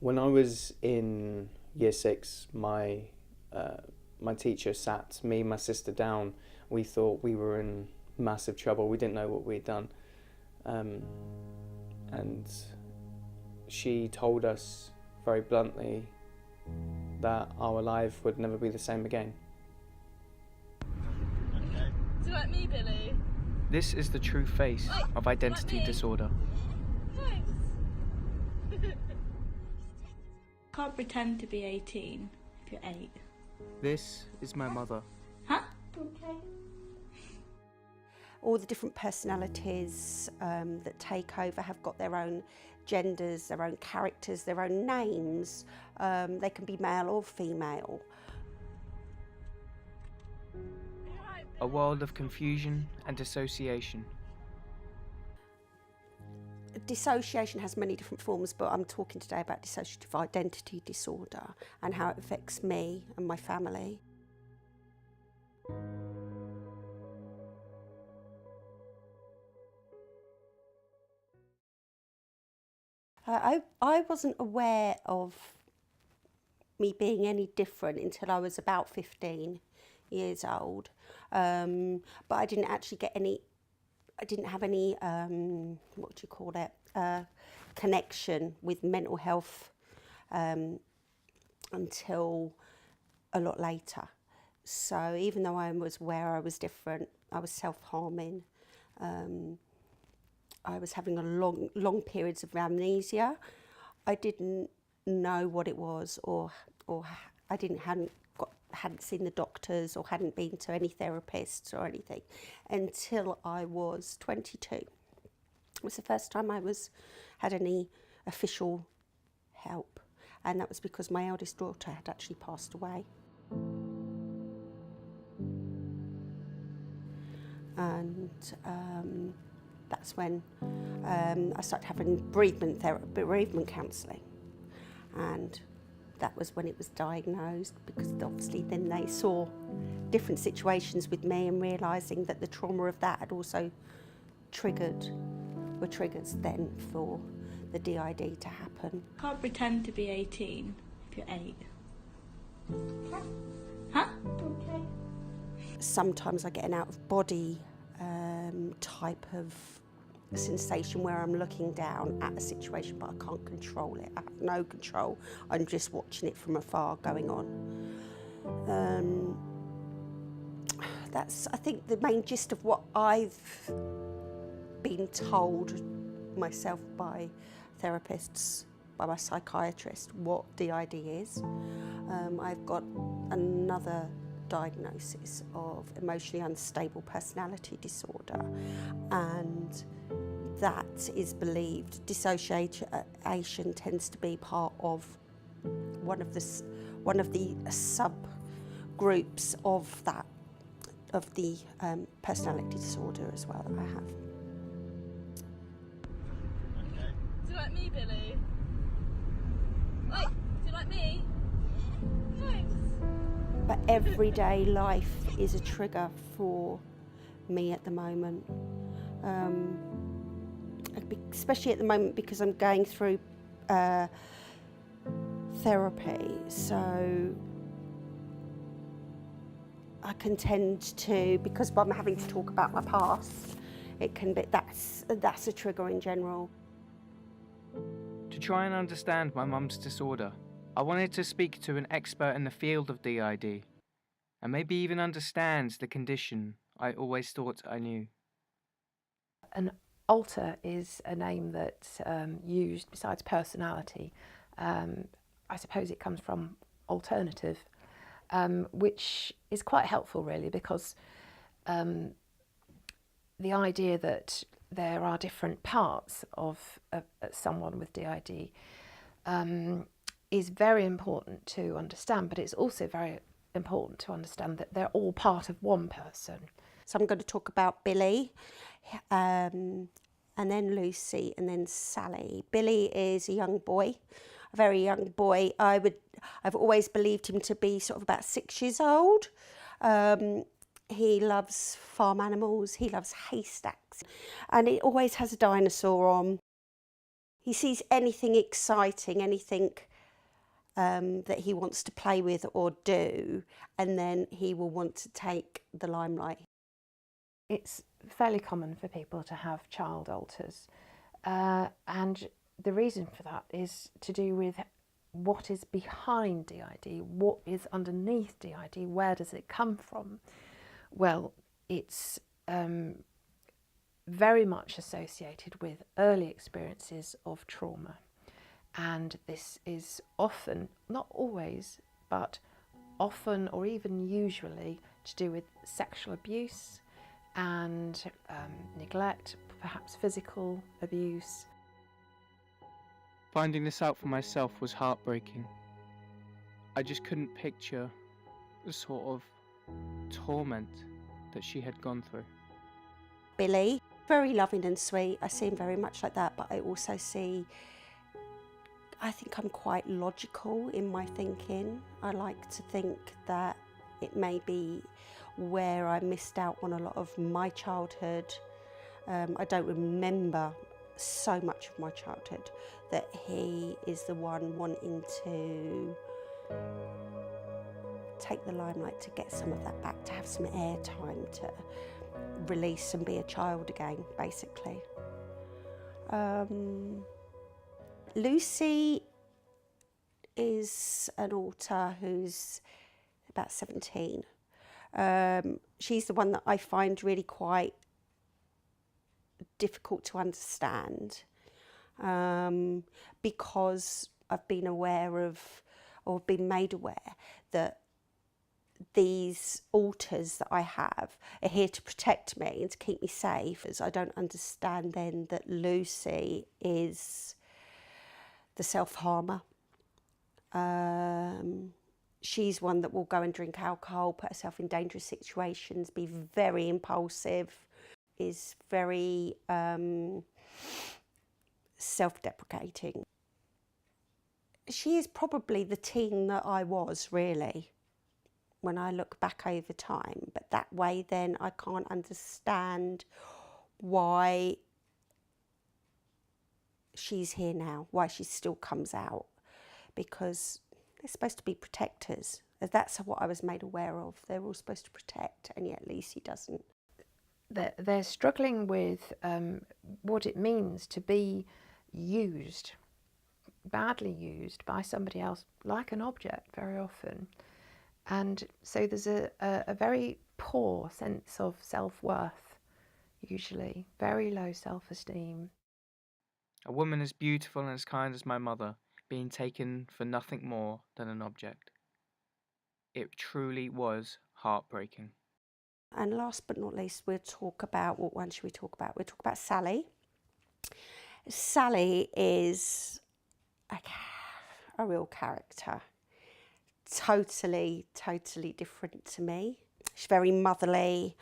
When I was in year 6, my teacher sat me and my sister down. We thought we were in massive trouble. We didn't know what we'd done. And she told us very bluntly that our life would never be the same again. Okay. Do you like me, Billy? This is the true face of identity disorder. Nice. Can't pretend to be 18 if you're 8. This is my mother. Huh? Okay. All the different personalities that take over have got their own genders, their own characters, their own names. They can be male or female. A world of confusion and dissociation. Dissociation has many different forms, but I'm talking today about dissociative identity disorder and how it affects me and my family. I wasn't aware of me being any different until I was about 15 years old, but I didn't actually get any, I didn't have any, what do you call it, connection with mental health until a lot later. So even though I was aware I was different, I was self-harming, I was having a long periods of amnesia. I didn't know what it was, or I hadn't seen the doctors or hadn't been to any therapists or anything until I was 22. It was the first time I had any official help, and that was because my eldest daughter had actually passed away. And that's when I started having bereavement counselling, and that was when it was diagnosed, because obviously then they saw different situations with me and realising that the trauma of that had also were triggers then for the D.I.D to happen. Can't pretend to be 18 if you're 8. Huh? Okay. Sometimes I get an out-of-body type of sensation where I'm looking down at a situation but I can't control it. I have no control. I'm just watching it from afar going on. That's, I think, the main gist of what I've been told myself by therapists, by my psychiatrist, what D.I.D is. I've got another diagnosis of emotionally unstable personality disorder, and that is believed, dissociation tends to be part of one of the subgroups of the personality disorder as well that I have. Okay. Do you like me, Billy? Wait, do you like me? Nice. But everyday life is a trigger for me at the moment. Especially at the moment because I'm going through therapy, so I can tend to, because I'm having to talk about my past, it can be, that's a trigger in general. To try and understand my mum's disorder, I wanted to speak to an expert in the field of D.I.D, and maybe even understand the condition I always thought I knew. An alter is a name that's used besides personality. I suppose it comes from alternative, which is quite helpful really, because the idea that there are different parts of someone with D.I.D is very important to understand, but it's also very important to understand that they're all part of one person. So I'm going to talk about Billy, and then Lucy, and then Sally. Billy is a young boy, a very young boy. I've always believed him to be sort of about 6 years old. He loves farm animals, he loves haystacks, and he always has a dinosaur on. He sees anything exciting, anything that he wants to play with or do, and then he will want to take the limelight. It's fairly common for people to have child alters, and the reason for that is to do with what is behind DID, what is underneath DID, where does it come from? Well, it's very much associated with early experiences of trauma. And this is often, not always, but often or even usually to do with sexual abuse and neglect, perhaps physical abuse. Finding this out for myself was heartbreaking. I just couldn't picture the sort of torment that she had gone through. Billy, very loving and sweet. I see him very much like that, but I also see, I think I'm quite logical in my thinking. I like to think that it may be where I missed out on a lot of my childhood. I don't remember so much of my childhood, that he is the one wanting to take the limelight, to get some of that back, to have some airtime, to release and be a child again, basically. Lucy is an alter who's about 17. She's the one that I find really quite difficult to understand, because I've been aware of, or been made aware that these alters that I have are here to protect me and to keep me safe. As I don't understand then that Lucy is the self-harmer. She's one that will go and drink alcohol, put herself in dangerous situations, be very impulsive, is very self-deprecating. She is probably the teen that I was, really, when I look back over time. But that way then I can't understand why she's here now, why she still comes out, because they're supposed to be protectors. That's what I was made aware of. They're all supposed to protect, and yet Lucy doesn't. They're struggling with what it means to be used, badly used by somebody else, like an object very often. And so there's a very poor sense of self-worth, usually, very low self-esteem. A woman as beautiful and as kind as my mother being taken for nothing more than an object. It truly was heartbreaking. And last but not least, we'll talk about, what one should we talk about? We'll talk about Sally. Sally is a real character. Totally different to me. She's very motherly,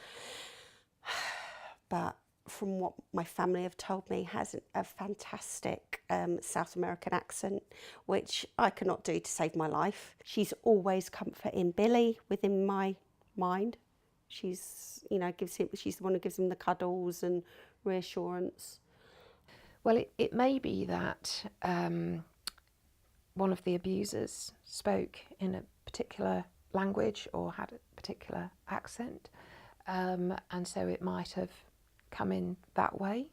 but from what my family have told me, has a fantastic South American accent, which I cannot do to save my life. She's always comforting Billy within my mind. She's, she's the one who gives him the cuddles and reassurance. Well, it may be that one of the abusers spoke in a particular language or had a particular accent, and so it might have come in that way.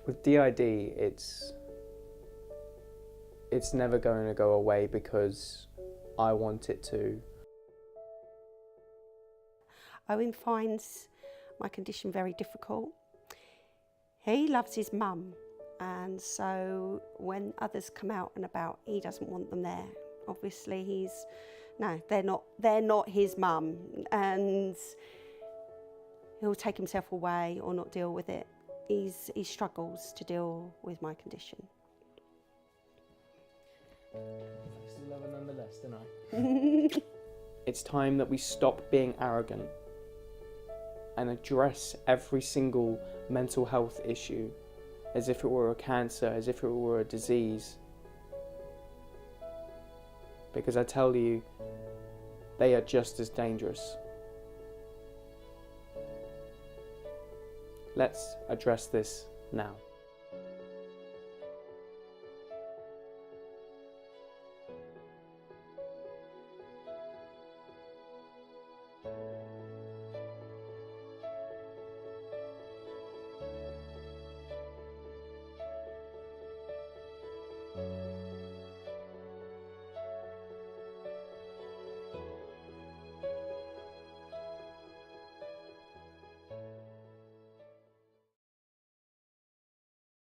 With DID, it's never going to go away because I want it to. Owen finds my condition very difficult. He loves his mum, and so when others come out and about, he doesn't want them there. Obviously, they're not his mum, and he'll take himself away or not deal with it. He struggles to deal with my condition. I still love her nonetheless, don't I? It's time that we stop being arrogant and address every single mental health issue as if it were a cancer, as if it were a disease. Because I tell you, they are just as dangerous. Let's address this now.